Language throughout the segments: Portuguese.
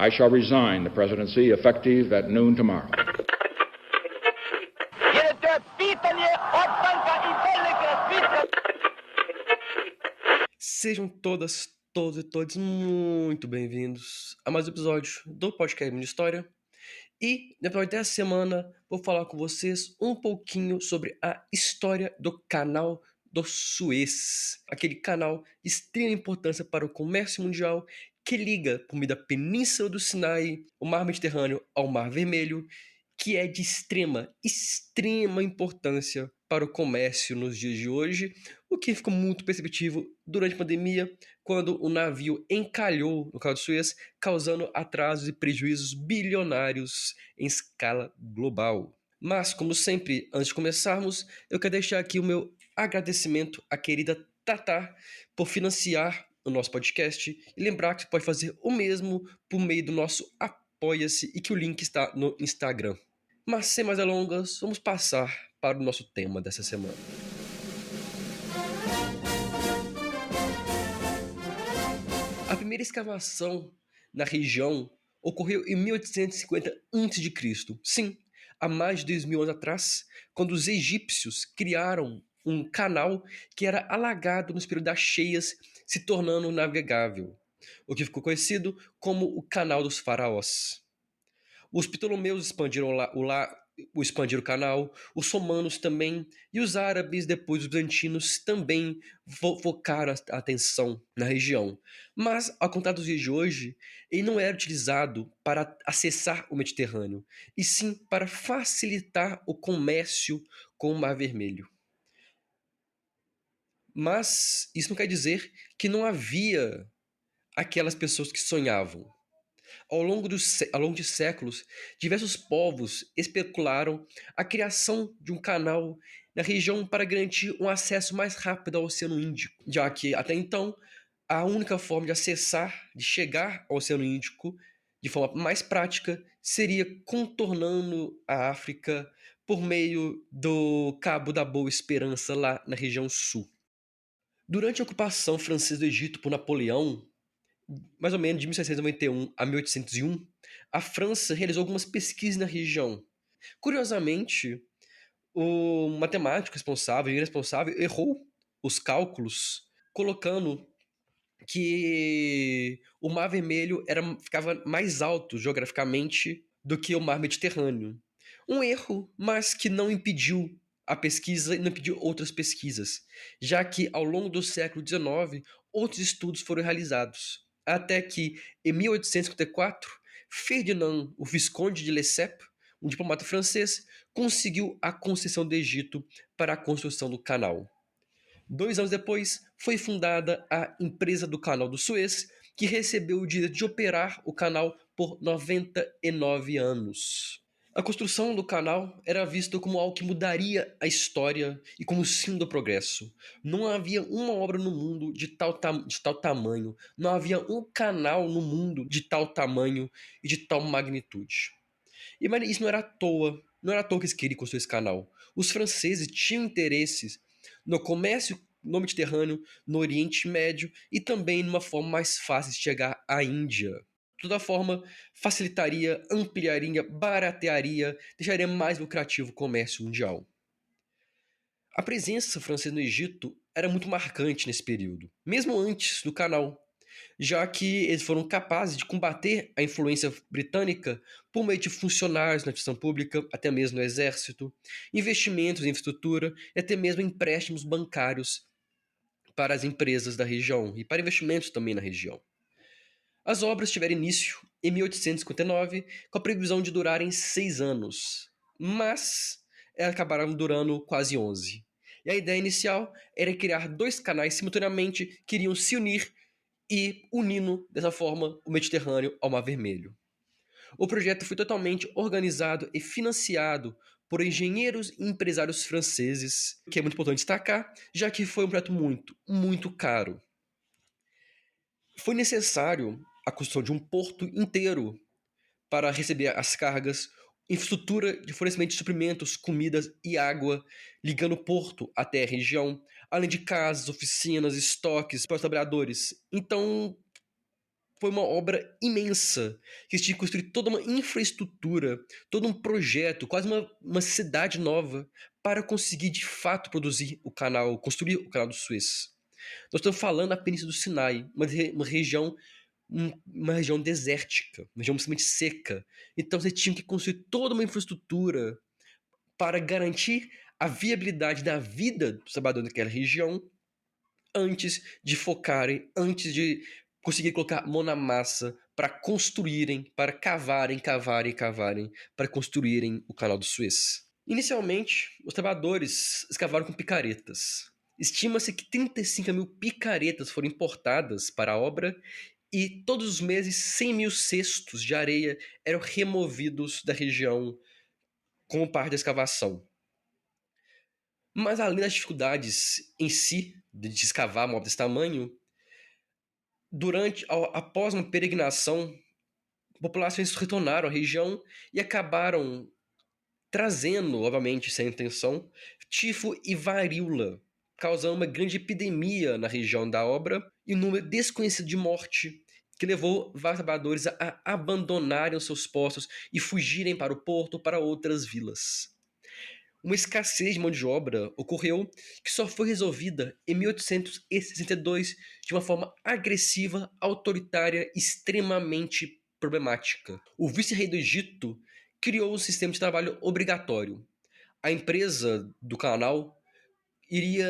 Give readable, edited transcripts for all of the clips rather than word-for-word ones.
I shall resign the presidency effective at noon tomorrow. Sejam todas, todos e todos muito bem-vindos a mais um episódio do Podcast Minha História. E, depois dessa semana, vou falar com vocês um pouquinho sobre a história do Canal do Suez. Aquele canal de extrema importância para o comércio mundial que liga por meio da Península do Sinai, o Mar Mediterrâneo ao Mar Vermelho, que é de extrema importância para o comércio nos dias de hoje, o que ficou muito perceptível durante a pandemia, quando o navio encalhou no Canal de Suez, causando atrasos e prejuízos bilionários em escala global. Mas, como sempre, antes de começarmos, eu quero deixar aqui o meu agradecimento à querida Tatá por financiar o nosso podcast e lembrar que você pode fazer o mesmo por meio do nosso Apoia-se e que o link está no Instagram. Mas sem mais delongas, vamos passar para o nosso tema dessa semana. A primeira escavação na região ocorreu em 1850 a.C. Sim, há mais de 2.000 anos atrás, quando os egípcios criaram um canal que era alagado nos períodos das cheias, se tornando navegável, o que ficou conhecido como o Canal dos Faraós. Os Ptolomeus expandiram o canal, os romanos também, e os árabes, depois os bizantinos, também focaram a atenção na região. Mas, ao contrário dos dias de hoje, ele não era utilizado para acessar o Mediterrâneo, e sim para facilitar o comércio com o Mar Vermelho. Mas isso não quer dizer que não havia aquelas pessoas que sonhavam. Ao longo de séculos, diversos povos especularam a criação de um canal na região para garantir um acesso mais rápido ao Oceano Índico, já que, até então, a única forma de chegar ao Oceano Índico de forma mais prática seria contornando a África por meio do Cabo da Boa Esperança, lá na região sul. Durante a ocupação francesa do Egito por Napoleão, mais ou menos de 1691 a 1801, a França realizou algumas pesquisas na região. Curiosamente, o matemático responsável errou os cálculos, colocando que o Mar Vermelho ficava mais alto geograficamente do que o Mar Mediterrâneo. Um erro, mas que não impediu a pesquisa e não impediu outras pesquisas, já que ao longo do século XIX outros estudos foram realizados. Até que, em 1854, Ferdinand, o Visconde de Lesseps, um diplomata francês, conseguiu a concessão do Egito para a construção do canal. 2 anos depois, foi fundada a Empresa do Canal do Suez, que recebeu o direito de operar o canal por 99 anos. A construção do canal era vista como algo que mudaria a história e como símbolo do progresso. Não havia uma obra no mundo de tal tamanho, não havia um canal no mundo de tal tamanho e de tal magnitude. Mas isso não era à toa que eles queriam construir esse canal. Os franceses tinham interesses no comércio no Mediterrâneo, no Oriente Médio e também numa forma mais fácil de chegar à Índia. De toda forma, facilitaria, ampliaria, baratearia, deixaria mais lucrativo o comércio mundial. A presença francesa no Egito era muito marcante nesse período, mesmo antes do canal, já que eles foram capazes de combater a influência britânica por meio de funcionários na administração pública, até mesmo no exército, investimentos em infraestrutura e até mesmo empréstimos bancários para as empresas da região e para investimentos também na região. As obras tiveram início em 1859, com a previsão de durarem 6 anos, mas elas acabaram durando quase 11. E a ideia inicial era criar 2 canais simultaneamente que iriam se unir e unindo dessa forma o Mediterrâneo ao Mar Vermelho. O projeto foi totalmente organizado e financiado por engenheiros e empresários franceses, que é muito importante destacar, já que foi um projeto muito caro. Foi necessário a construção de um porto inteiro para receber as cargas, infraestrutura de fornecimento de suprimentos, comidas e água, ligando o porto até a região, além de casas, oficinas, estoques para os trabalhadores. Então, foi uma obra imensa, que eles tinham que construir toda uma infraestrutura, todo um projeto, quase uma cidade nova, para conseguir de fato produzir o canal, construir o canal do Suez. Nós estamos falando da Península do Sinai, uma região desértica, uma região extremamente seca. Então você tinha que construir toda uma infraestrutura para garantir a viabilidade da vida dos trabalhadores daquela região antes de conseguir colocar a mão na massa para construírem, para cavarem, para construírem o canal do Suez. Inicialmente, os trabalhadores escavaram com picaretas. Estima-se que 35 mil picaretas foram importadas para a obra e todos os meses 100 mil cestos de areia eram removidos da região como parte da escavação. Mas além das dificuldades em si de escavar uma obra desse tamanho, após uma peregrinação, populações retornaram à região e acabaram trazendo, obviamente sem intenção, tifo e varíola, causando uma grande epidemia na região da obra e um número desconhecido de morte, que levou vários trabalhadores a abandonarem os seus postos e fugirem para o porto ou para outras vilas. Uma escassez de mão de obra ocorreu que só foi resolvida em 1862 de uma forma agressiva, autoritária e extremamente problemática. O vice-rei do Egito criou um sistema de trabalho obrigatório. A empresa do canal iria,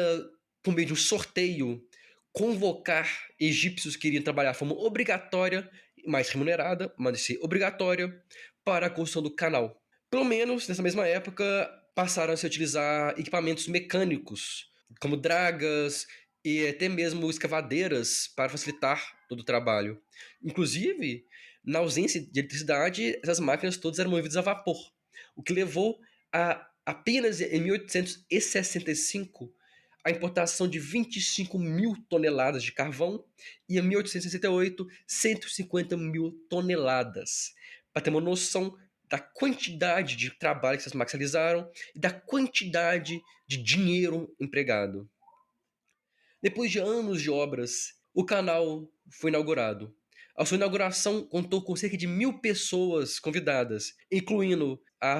por meio de um sorteio, convocar egípcios que iriam trabalhar de forma obrigatória, mais remunerada, mas obrigatória, para a construção do canal. Pelo menos, nessa mesma época, passaram a se utilizar equipamentos mecânicos, como dragas e até mesmo escavadeiras para facilitar todo o trabalho. Inclusive, na ausência de eletricidade, essas máquinas todas eram movidas a vapor, o que levou a apenas em 1865 a importação de 25 mil toneladas de carvão e em 1868 150 mil toneladas. Para ter uma noção da quantidade de trabalho que essas máquinas realizaram e da quantidade de dinheiro empregado. Depois de anos de obras, o canal foi inaugurado. A sua inauguração contou com cerca de 1.000 pessoas convidadas, incluindo a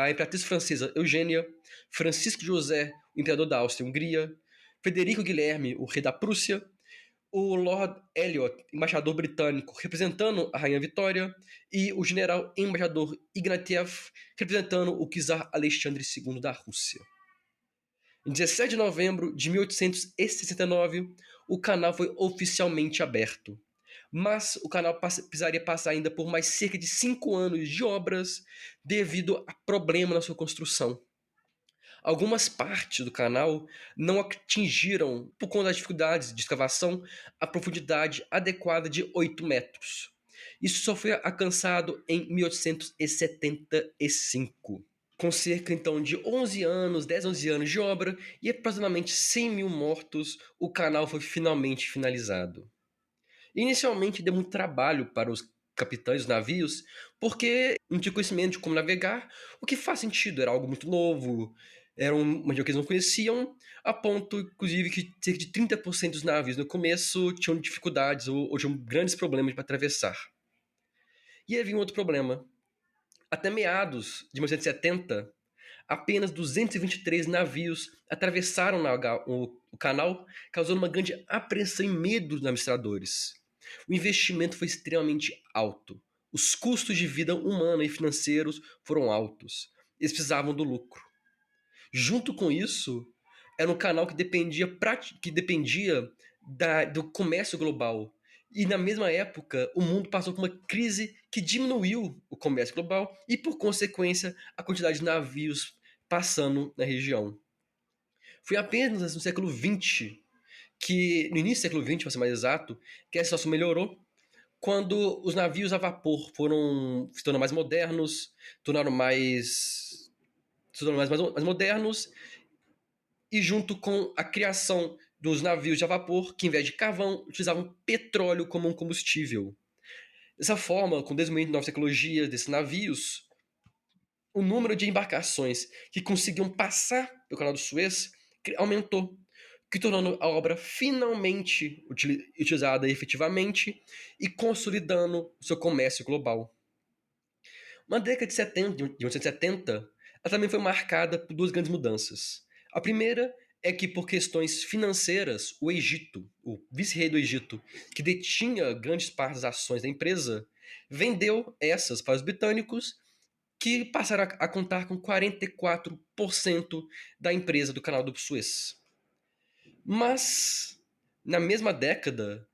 imperatriz francesa Eugênia, Francisco José, o imperador da Áustria-Hungria, Frederico Guilherme, o rei da Prússia, o Lord Eliot, embaixador britânico, representando a Rainha Vitória, e o general embaixador Ignatieff, representando o czar Alexandre II da Rússia. Em 17 de novembro de 1869, o canal foi oficialmente aberto. Mas o canal precisaria passar ainda por mais cerca de 5 anos de obras devido a problema na sua construção. Algumas partes do canal não atingiram, por conta das dificuldades de escavação, a profundidade adequada de 8 metros. Isso só foi alcançado em 1875. Com cerca, então, de 11 anos de obra e aproximadamente 100 mil mortos, o canal foi finalmente finalizado. Inicialmente deu muito trabalho para os capitães dos navios, porque não tinha conhecimento de como navegar, o que faz sentido, era algo muito novo, era uma região que eles não conheciam, a ponto, inclusive, que cerca de 30% dos navios no começo tinham dificuldades ou tinham grandes problemas para atravessar. E havia um outro problema. Até meados de 1970, apenas 223 navios atravessaram o canal, causando uma grande apreensão e medo dos administradores. O investimento foi extremamente alto. Os custos de vida humana e financeiros foram altos. Eles precisavam do lucro. Junto com isso, era um canal que dependia do comércio global. E na mesma época, o mundo passou por uma crise que diminuiu o comércio global e, por consequência, a quantidade de navios passando na região. Foi apenas no século XX no início do século XX, para ser mais exato, que a situação melhorou, quando os navios a vapor foram se tornando mais modernos, mais modernos, e junto com a criação dos navios de a vapor, que em vez de carvão, utilizavam petróleo como um combustível. Dessa forma, com o desenvolvimento de novas tecnologias desses navios, o número de embarcações que conseguiam passar pelo canal do Suez aumentou. que tornando a obra finalmente utilizada efetivamente e consolidando o seu comércio global. Na década de 70, de 1970, ela também foi marcada por duas grandes mudanças. A primeira é que, por questões financeiras, o Egito, o vice-rei do Egito, que detinha grandes partes das ações da empresa, vendeu essas para os britânicos, que passaram a contar com 44% da empresa do Canal do Suez. Mas, na mesma década,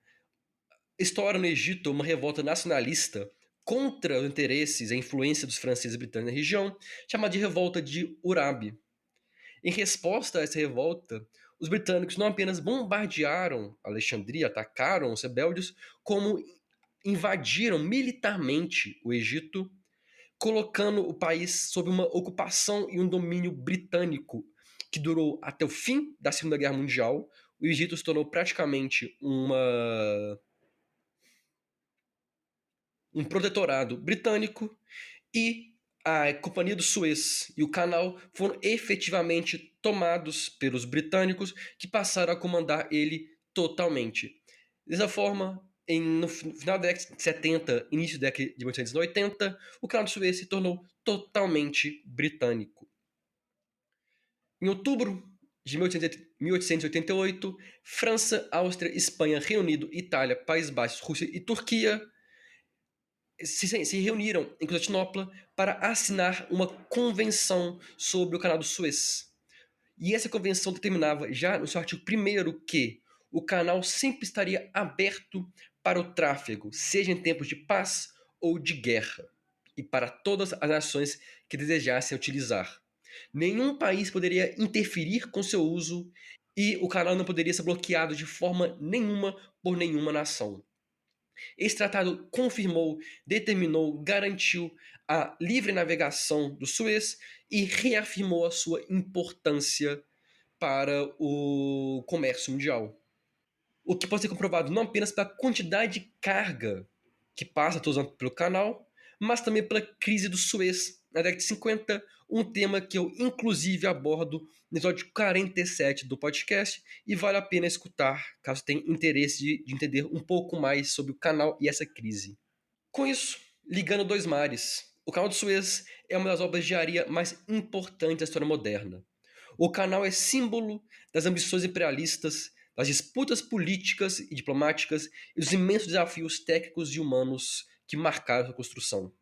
estoura no Egito uma revolta nacionalista contra os interesses e a influência dos franceses e britânicos na região, chamada de Revolta de Urabi. Em resposta a essa revolta, os britânicos não apenas bombardearam Alexandria, atacaram os rebeldes, como invadiram militarmente o Egito, colocando o país sob uma ocupação e um domínio britânico que durou até o fim da Segunda Guerra Mundial. O Egito se tornou praticamente um protetorado britânico e a Companhia do Suez e o canal foram efetivamente tomados pelos britânicos, que passaram a comandar ele totalmente. Dessa forma, no final da década de 70, início da década de 1980, o canal do Suez se tornou totalmente britânico. Em outubro de 1888, França, Áustria, Espanha, Reino Unido, Itália, Países Baixos, Rússia e Turquia se reuniram em Constantinopla para assinar uma convenção sobre o Canal do Suez. E essa convenção determinava, já no seu artigo 1º, que o canal sempre estaria aberto para o tráfego, seja em tempos de paz ou de guerra, e para todas as nações que desejassem utilizar. Nenhum país poderia interferir com seu uso e o canal não poderia ser bloqueado de forma nenhuma por nenhuma nação. Esse tratado confirmou, determinou, garantiu a livre navegação do Suez e reafirmou a sua importância para o comércio mundial. O que pode ser comprovado não apenas pela quantidade de carga que passa todos os anos pelo canal, mas também pela crise do Suez na década de 50, um tema que eu inclusive abordo no episódio 47 do podcast e vale a pena escutar caso tenha interesse de entender um pouco mais sobre o canal e essa crise. Com isso, ligando dois mares, o Canal do Suez é uma das obras de engenharia mais importantes da história moderna. O canal é símbolo das ambições imperialistas, das disputas políticas e diplomáticas e dos imensos desafios técnicos e humanos que marcaram sua construção.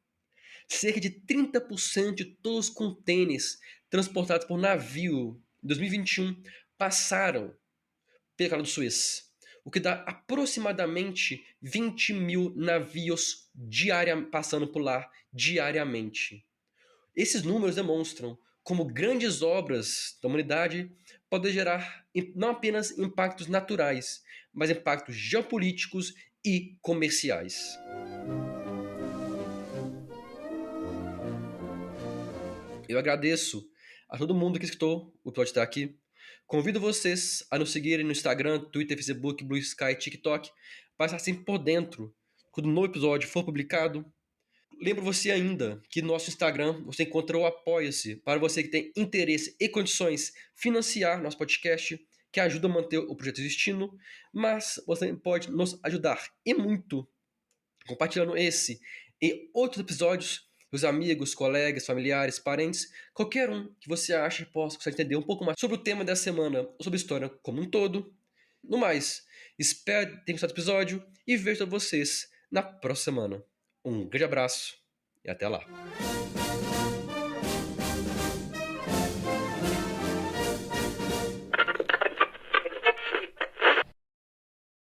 Cerca de 30% de todos os contêineres transportados por navio em 2021 passaram pelo Canal do Suez, o que dá aproximadamente 20 mil navios passando por lá diariamente. Esses números demonstram como grandes obras da humanidade podem gerar não apenas impactos naturais, mas impactos geopolíticos e comerciais. Eu agradeço a todo mundo que escutou o episódio até aqui. Convido vocês a nos seguirem no Instagram, Twitter, Facebook, Blue Sky, TikTok, para estar sempre por dentro quando um novo episódio for publicado. Lembro você ainda que no nosso Instagram você encontra o Apoia-se para você que tem interesse e condições financiar nosso podcast, que ajuda a manter o projeto existindo, mas você pode nos ajudar e muito compartilhando esse e outros episódios com os amigos, colegas, familiares, parentes, qualquer um que você ache que possa entender um pouco mais sobre o tema da semana ou sobre a história como um todo. No mais, espero ter gostado do episódio e vejo vocês na próxima semana. Um grande abraço e até lá.